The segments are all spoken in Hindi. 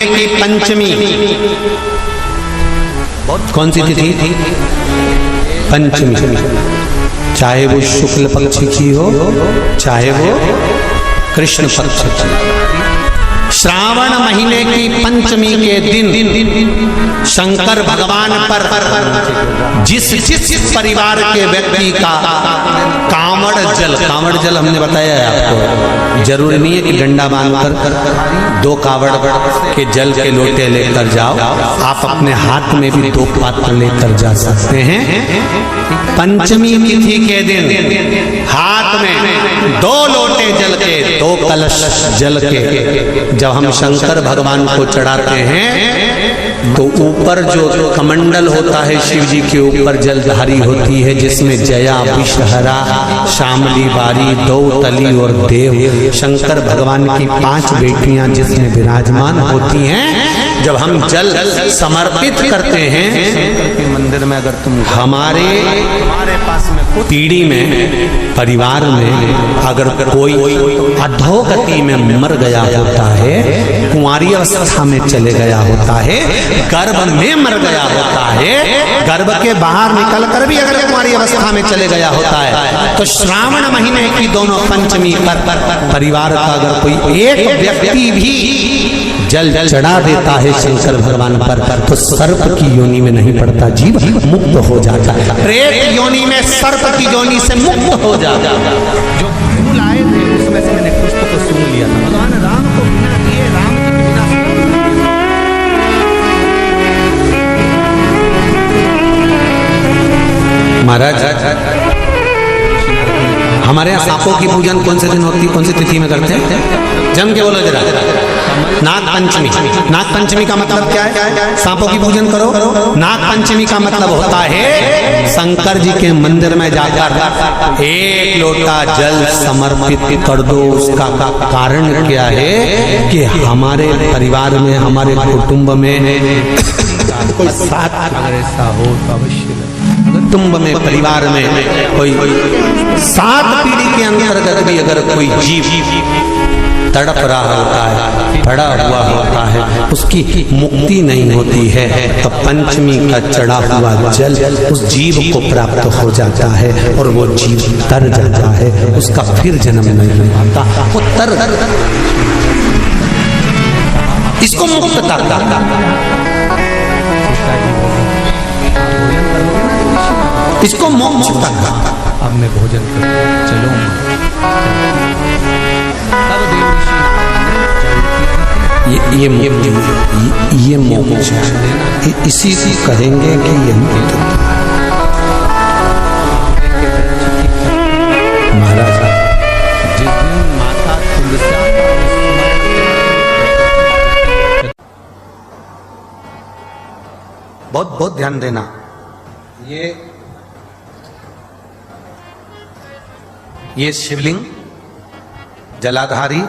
की पंचमी कौन सी तिथि? पंचमी। चाहे वो शुक्ल पक्ष की हो चाहे वो कृष्ण पक्ष की। श्रावण महीने की पंचमी के दिन शंकर भगवान पर जिस परिवार के व्यक्ति का कांवड़ जल हमने बताया है आपको, जरूरी नहीं है कि डंडा बांधकर 2 कावड़ के जल के लोटे लेकर जाओ, आप अपने हाथ में भी 2 पात्र लेकर जा सकते हैं। पंचमी तिथि के दिन हाथ में 2 लोटे जल के, 2 कलश जल के जब हम शंकर भगवान को चढ़ाते हैं तो ऊपर जो कमंडल होता है शिव जी के ऊपर जलधारी होती है, जिसमें जया, विषहरा, शामली, बारी, दौतली और देव शंकर भगवान की 5 बेटियां जिसमें विराजमान होती हैं। जब हम जल समर्पित करते हैं शंकर के मंदिर में, अगर तुम हमारे पास में पीढ़ी में परिवार में अगर कोई अधोगति में मर गया होता है, कुंवारी अवस्था में चले गया होता है, गर्भ में मर गया होता है, गर्भ के बाहर निकल कर भी अगर कुंवारी अवस्था में चले गया होता है, तो श्रावण महीने की दोनों पंचमी पर परिवार का अगर कोई एक व्यक्ति भी जल चढ़ा देता है शंकर भगवान पर तो सर्प की योनि में नहीं पड़ता, जीव मुक्त हो जाता है, प्रेत योनि में सर्प की योनि से मुक्त हो जाता है। जो फूल आए थे उसमें से मैंने पुष्प को सूंघ लिया था। भगवान राम को बिना दिए, राम जी के बिना महाराज हमारे यहाँ सांपों की पूजन कौन से दिन होती है, कौन सी तिथि में करते हैं? जम के बोलो जरा। नाग पंचमी। नाग पंचमी का मतलब क्या है? सांपों की पूजन करो। नाग पंचमी का मतलब होता है शंकर जी के मंदिर में जाकर 1 लोटा जल समर्पित कर दो। उसका कारण क्या है कि हमारे परिवार में, हमारे कुटुंब में कोई साथ अगर ऐसा हो तो अवश्य, कुटुंब में, परिवार में कोई 7 पीढ़ी के अंतर्गत भी अगर कोई जीव तड़प रहा होता है, पड़ा हुआ होता है, उसकी मुक्ति नहीं होती है, तो पंचमी का चढ़ा हुआ जल उस जीव को प्राप्त हो जाता है और वो जीव तर जाता है, उसका फिर जन्म नहीं आता, वो तर। इसको मुक्तता इसको मोक्ष का। अब मैं भोजन कर चलो। ये मोक्ष इसी से कहेंगे कि ये महाराज जिस दिन माता तुलसी बहुत ध्यान देना। ये शिवलिंग, जलाधारी,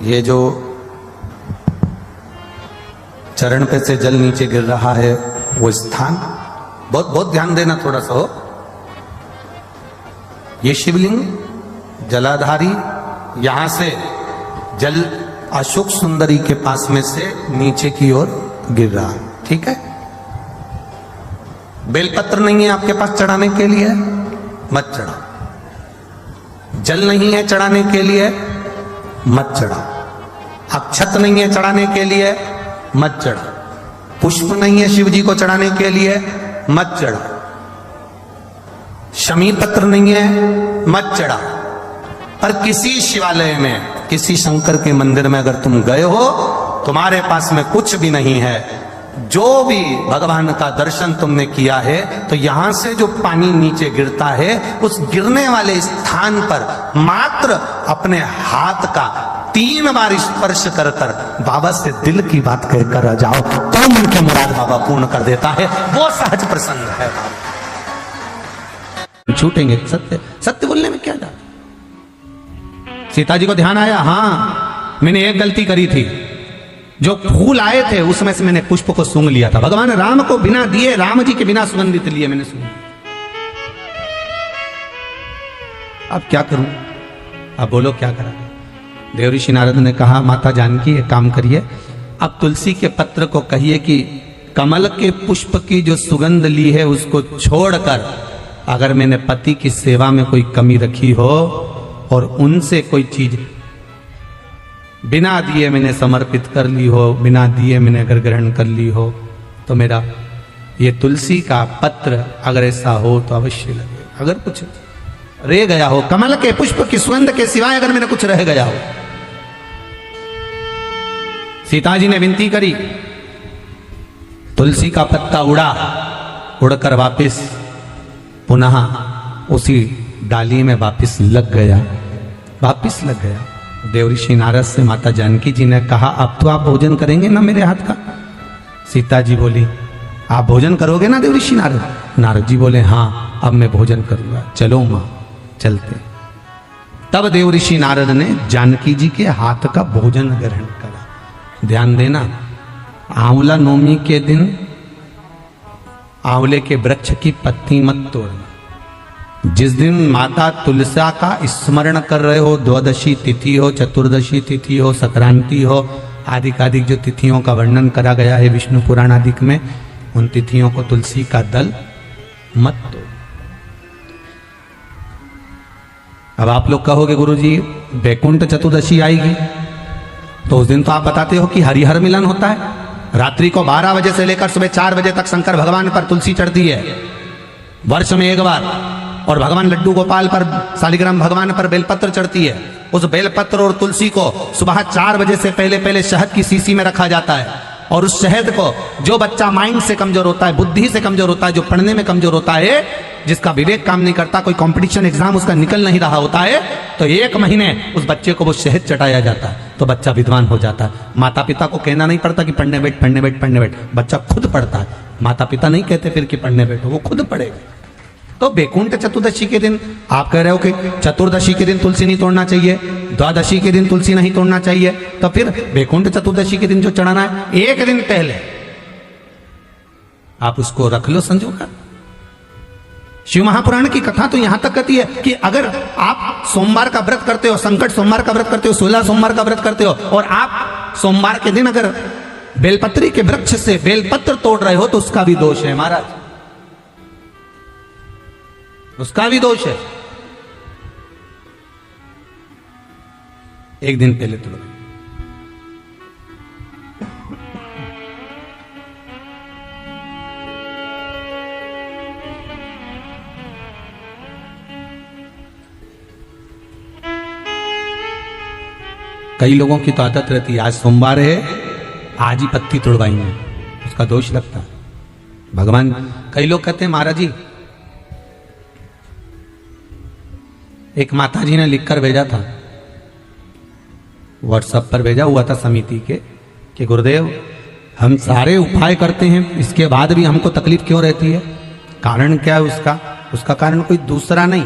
ये जो चरण पे से जल नीचे गिर रहा है वो स्थान, बहुत ध्यान देना थोड़ा सा हो। ये शिवलिंग, जलाधारी, यहां से जल अशोक सुंदरी के पास में से नीचे की ओर गिर रहा है, ठीक है। बेलपत्र नहीं है आपके पास चढ़ाने के लिए, मत चढ़ाओ। जल नहीं है चढ़ाने के लिए, मत चढ़ाओ। अक्षत नहीं है चढ़ाने के लिए, मत चढ़ाओ। पुष्प नहीं है शिव जी को चढ़ाने के लिए, मत चढ़ाओ। शमी पत्र नहीं है, मत चढ़ाओ। पर किसी शिवालय में, किसी शंकर के मंदिर में अगर तुम गए हो, तुम्हारे पास में कुछ भी नहीं है, जो भी भगवान का दर्शन तुमने किया है, तो यहां से जो पानी नीचे गिरता है, उस गिरने वाले स्थान पर मात्र अपने हाथ का 3 बार स्पर्श कर कर बाबा से दिल की बात कहकर आ जाओ, तो मन की मुराद बाबा पूर्ण कर देता है। वो सहज प्रसंग है। छूटेंगे सत्य बोलने में क्या जाता। सीता जी को ध्यान आया, हाँ मैंने एक गलती करी थी, जो फूल आए थे उसमें से मैंने पुष्प को सूंघ लिया था। भगवान राम को बिना दिए, राम जी के बिना सुगंधित लिए मैंने सूंघ। अब क्या करूं? अब बोलो क्या करा? देव ऋषि नारद ने कहा, माता जानकी एक काम करिए, अब तुलसी के पत्र को कहिए कि कमल के पुष्प की जो सुगंध ली है उसको छोड़कर अगर मैंने पति की सेवा में कोई कमी रखी हो और उनसे कोई चीज बिना दिए मैंने समर्पित कर ली हो, बिना दिए मैंने अगर ग्रहण कर ली हो, तो मेरा ये तुलसी का पत्र अगर ऐसा हो तो अवश्य लगे। अगर कुछ रह गया हो, कमल के पुष्प की सुगंध के सिवाय अगर मैंने कुछ रह गया हो। सीता जी ने विनती करी, तुलसी का पत्ता उड़ा, उड़कर वापस पुनः उसी डाली में वापस लग गया, वापस लग गया। देवऋषि नारद से माता जानकी जी ने कहा, अब तो आप भोजन करेंगे ना मेरे हाथ का? सीता जी बोली, आप भोजन करोगे ना देवऋषि नारद? नारद जी बोले, हाँ अब मैं भोजन करूंगा, चलो मां चलते। तब देवऋषि नारद ने जानकी जी के हाथ का भोजन ग्रहण करा। ध्यान देना, आंवला नवमी के दिन आंवले के वृक्ष की पत्ती मत तोड़ना। जिस दिन माता तुलसा का स्मरण कर रहे हो, द्वादशी तिथि हो, चतुर्दशी तिथि हो, संक्रांति हो, आदि जो तिथियों का वर्णन करा गया है विष्णु पुराण आदि में, उन तिथियों को तुलसी का दल मत तोड़। अब आप लोग कहोगे गुरुजी वैकुंठ चतुर्दशी आएगी, तो उस दिन तो आप बताते हो कि हरिहर मिलन होता है। रात्रि को 12 बजे से लेकर सुबह 4 बजे तक शंकर भगवान पर तुलसी चढ़ती है वर्ष में एक बार, और भगवान लड्डू गोपाल पर, शालिग्राम भगवान पर बेलपत्र चढ़ती है। उस बेलपत्र और तुलसी को सुबह 4 बजे से पहले शहद की शीशी में रखा जाता है, और उस शहद को जो बच्चा माइंड से कमजोर होता है, बुद्धि से कमजोर होता है, जो पढ़ने में कमजोर होता है, जिसका विवेक काम नहीं करता, कोई कंपटीशन एग्जाम उसका निकल नहीं रहा होता है, तो 1 महीने उस बच्चे को वो शहद चटाया जाता है, तो बच्चा विद्वान हो जाता है। माता पिता को कहना नहीं पड़ता कि पढ़ने बैठ, पढ़ने बैठ, पढ़ने बैठ, बच्चा खुद पढ़ता है। माता पिता नहीं कहते फिर कि पढ़ने बैठो, वो खुद पढ़ेगा। तो वैकुंठ चतुर्दशी के दिन आप कह रहे हो कि चतुर्दशी के दिन तुलसी नहीं तोड़ना चाहिए, द्वादशी के दिन तुलसी नहीं तोड़ना चाहिए, तो फिर वैकुंठ चतुर्दशी के दिन जो चढ़ाना है 1 दिन पहले आप उसको रख लो संजो कर। शिव महापुराण की कथा तो यहां तक कहती है कि अगर आप सोमवार का व्रत करते हो, संकट सोमवार का व्रत करते हो, 16 सोमवार का व्रत करते हो, और आप सोमवार के दिन अगर बेलपत्री के वृक्ष से बेलपत्र तोड़ रहे हो, तो उसका भी दोष है महाराज, उसका भी दोष है। 1 दिन पहले तोड़ो। कई लोगों की तो आदत रहती है, आज सोमवार है, आज ही पत्ती तोड़वाएंगे, उसका दोष लगता है। भगवान, कई लोग कहते हैं महाराज जी, एक माता जी ने लिखकर भेजा था, व्हाट्सएप पर भेजा हुआ था समिति के, कि गुरुदेव हम सारे उपाय करते हैं, इसके बाद भी हमको तकलीफ क्यों रहती है? कारण क्या है उसका? उसका कारण कोई दूसरा नहीं।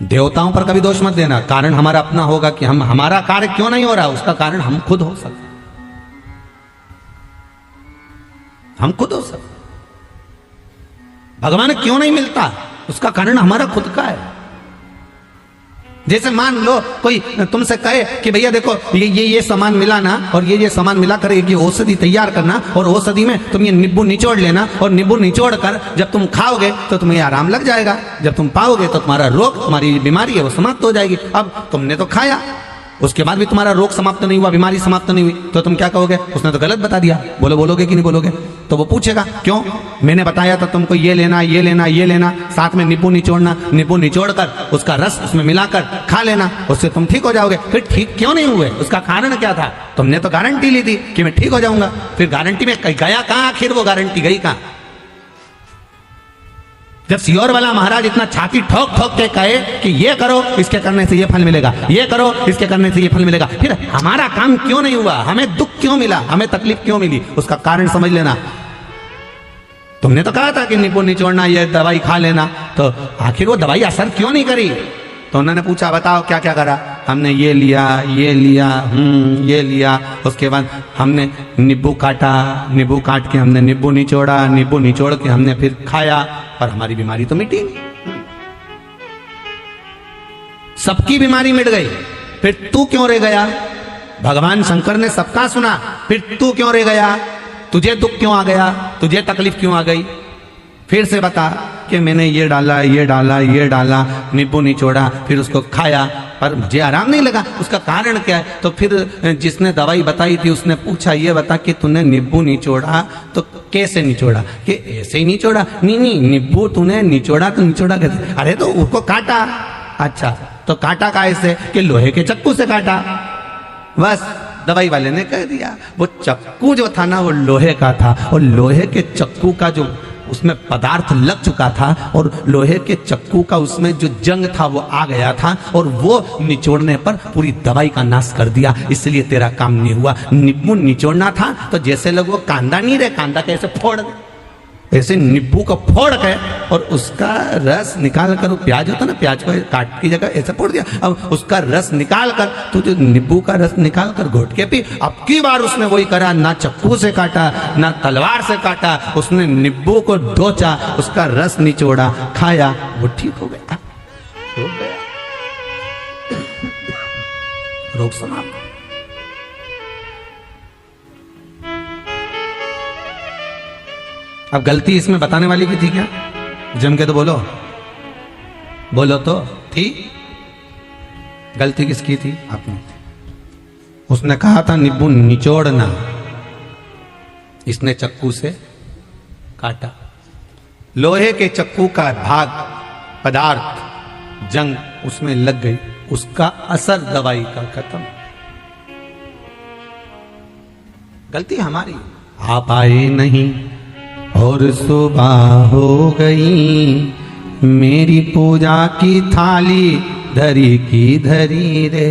देवताओं पर कभी दोष मत देना, कारण हमारा अपना होगा कि हमारा कार्य क्यों नहीं हो रहा, उसका कारण हम खुद हो सकते, हम खुद हो सकते। भगवान क्यों नहीं मिलता, उसका कारण हमारा खुद का है। जैसे मान लो कोई तुमसे कहे कि भैया देखो ये सामान मिला ना, और ये सामान मिला कर ये औषधि तैयार करना, और औषधि में तुम ये नींबू निचोड़ लेना, और नींबू निचोड़ कर जब तुम खाओगे तो तुम्हें आराम लग जाएगा, जब तुम पाओगे तो तुम्हारा रोग, तुम्हारी बीमारी है वो समाप्त हो जाएगी। अब तुमने तो खाया, उसके बाद भी तुम्हारा रोग समाप्त नहीं हुआ, बीमारी समाप्त नहीं हुई, तो तुम क्या कहोगे? उसने तो गलत बता दिया, बोलोगे कि नहीं बोलोगे? तो वो पूछेगा क्यों, मैंने बताया था तुमको ये लेना, ये लेना, ये लेना, साथ में नींबू निचोड़ना, नींबू निचोड़कर उसका रस उसमें मिलाकर खा लेना, उससे तुम ठीक हो जाओगे। फिर ठीक क्यों नहीं हुए, उसका कारण क्या था? तुमने तो गारंटी ली थी कि मैं ठीक हो जाऊंगा, फिर गारंटी में गया कहां? आखिर वो गारंटी गई कहां? जब सियोर वाला महाराज इतना छाती ठोक ठोक के कहे कि ये करो, इसके करने से ये फल मिलेगा, ये करो, इसके करने से ये फल मिलेगा, फिर हमारा काम क्यों नहीं हुआ? हमें दुख क्यों मिला, हमें तकलीफ क्यों मिली? उसका कारण समझ लेना। तुमने तो कहा था कि नींबू निचोड़ना, ये दवाई खा लेना, तो आखिर वो दवाई असर क्यों नहीं करी? तो उन्होंने पूछा बताओ क्या क्या करा? हमने ये लिया, ये लिया, ये लिया, उसके बाद हमने नींबू काटा, नींबू काट के हमने नींबू निचोड़ा, नींबू निचोड़ के हमने फिर खाया, और हमारी बीमारी तो मिटी नहीं। सबकी बीमारी मिट गई, फिर तू क्यों रह गया? भगवान शंकर ने सबका सुना, फिर तू क्यों रह गया, तुझे दुख क्यों आ गया, तुझे तकलीफ क्यों आ गई, फिर से बता कि मैंने ये डाला ये डाला ये डाला, नींबू निचोड़ा, फिर उसको खाया पर मुझे आराम नहीं लगा, उसका कारण क्या है। तो फिर जिसने दवाई बताई थी उसने पूछा ये बता कि तूने नींबू निचोड़ा तो कैसे निचोड़ा, कि ऐसे ही निचोड़ा, नहीं नहीं नींबू तूने निचोड़ा तो निचोड़ा कैसे, अरे तो उसको काटा, अच्छा तो काटा कैसे, कि लोहे के चक्कू से काटा। बस दवाई वाले ने कह दिया वो चक्कू जो था ना वो लोहे का था, और लोहे के चक्कू का जो उसमें पदार्थ लग चुका था और लोहे के चक्कू का उसमें जो जंग था वो आ गया था, और वो निचोड़ने पर पूरी दवाई का नाश कर दिया, इसलिए तेरा काम नहीं हुआ। नींबू निचोड़ना था तो जैसे लोग वो कांदा नहीं रहे, कांदा कैसे फोड़ दे, ऐसे नींबू को फोड़ के और उसका रस निकाल कर, वो प्याज होता ना, प्याज को काट की जगह ऐसे फोड़ दिया, अब उसका रस निकाल कर तू जो नींबू का रस निकाल कर घोट के पी। अब की बार उसने वही करा, ना चक्कू से काटा ना तलवार से काटा, उसने नींबू को धोचा, उसका रस निचोड़ा, खाया, वो ठीक हो गया, हो गया, रोग समाप्त। अब गलती इसमें बताने वाली की थी क्या, जम के तो बोलो, बोलो तो थी, गलती किसकी थी, आपने। उसने कहा था नींबू निचोड़ना, इसने चक्कू से काटा, लोहे के चक्कू का भाग पदार्थ जंग उसमें लग गई, उसका असर दवाई का खत्म। गलती हमारी, आप आए नहीं और सुबह हो गई, मेरी पूजा की थाली धरी की धरी रे।